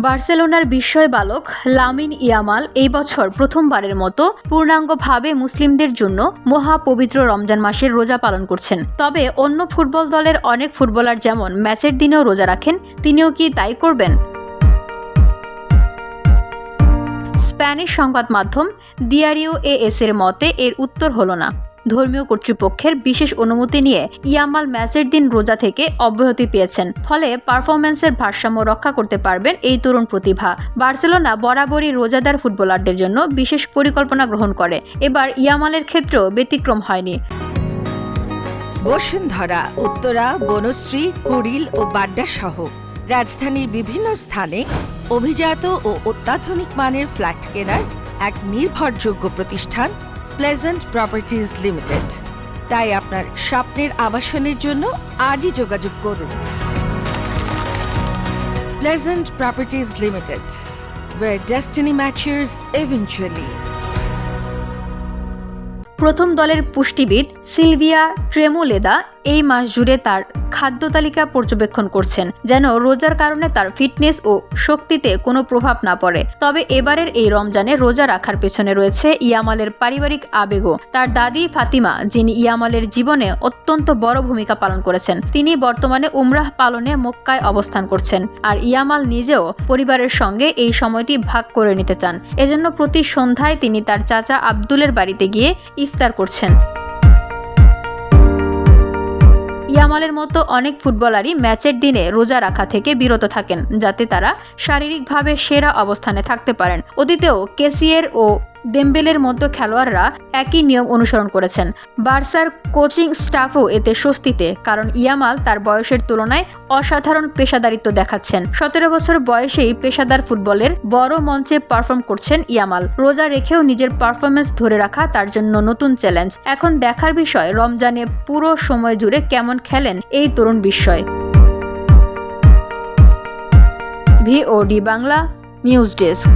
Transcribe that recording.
বার্সেলোনার বিস্ময় বালক লামিন ইয়ামাল এই বছর প্রথমবারের মতো পূর্ণাঙ্গভাবে মুসলিমদের জন্য মহাপবিত্র রমজান মাসের রোজা পালন করছেন। তবে অন্য ফুটবল দলের অনেক ফুটবলার যেমন ম্যাচের দিনেও রোজা রাখেন, তিনিও কি তাই করবেন? স্প্যানিশ সংবাদ মাধ্যম দিয়ারিও এএস এর মতে এর উত্তর হলো না। ধর্মীয় কর্তৃপক্ষের বিশেষ অনুমতি নিয়ে ইয়ামাল ম্যাচের দিন রোজা থেকে অব্যাহতি পেয়েছেন, ফলে পারফরম্যান্সের ভারসাম্য রক্ষা করতে পারবেন এই তরুণ প্রতিভা। বার্সেলোনা বরাবরই রোজাদার ফুটবলারদের জন্য বিশেষ পরিকল্পনা গ্রহণ করে, এবার ইয়ামালের ক্ষেত্রেও ব্যতিক্রম হয়নি। বসুন্ধরা, উত্তরা, বনশ্রী, কুড়িল ও বাড্ডা সহ রাজধানীর বিভিন্ন স্থানে অভিজাত ও অত্যাধুনিক মানের ফ্ল্যাট কেনার এক নির্ভরযোগ্য প্রতিষ্ঠান প্লেজেন্ট প্রপার্টিজ লিমিটেড। তাই আপনার স্বপ্নের আবাসনের জন্য আজই যোগাযোগ করুন। Pleasant properties limited, where destiny matches eventually। প্রথম দলের পুষ্টিবিদ সিলভিয়া ট্রেমোলেদা এই মাস জুড়ে তার খাদ্য তালিকা পর্যবেক্ষণ করছেন, যেন রোজার কারণে তার ফিটনেস ও শক্তিতে কোনো প্রভাব না পড়ে। তবে এবারের এই রমজানে রোজা রাখার পেছনে রয়েছে ইয়ামালের পারিবারিক আবেগও। তার দাদি ফাতিমা, যিনি ইয়ামালের জীবনে অত্যন্ত বড় ভূমিকা পালন করেছেন, তিনি বর্তমানে উমরাহ পালনে মক্কায় অবস্থান করছেন। আর ইয়ামাল নিজেও পরিবারের সঙ্গে এই সময়টি ভাগ করে নিতে চান। এজন্য প্রতি সন্ধ্যায় তিনি তার চাচা আব্দুলের বাড়িতে গিয়ে ইফতার করছেন। ইয়ামালের মতো অনেক ফুটবলারই ম্যাচের দিনে রোজা রাখা থেকে বিরত থাকেন, যাতে তারা শারীরিকভাবে সেরা অবস্থানে থাকতে পারেন। অতীতেও কেসিয়ের ও দেমবেলের মতো খেলোয়াড়রা একই নিয়ম অনুসরণ করেছেন। বার্সার কোচিং স্টাফও এতে স্বস্তিতে, কারণ ইয়ামাল তার বয়সের তুলনায় অসাধারণ পেশাদারিত্ব দেখাচ্ছেন। 17 বছর বয়সেই পেশাদার ফুটবলের বড় মঞ্চে পারফর্ম করছেন ইয়ামাল। রোজা রেখেও নিজের পারফরমেন্স ধরে রাখা তার জন্য নতুন চ্যালেঞ্জ। এখন দেখার বিষয় রমজানে পুরো সময় জুড়ে কেমন খেলেন এই তরুণ বিস্ময়। VOD Bangla news desk.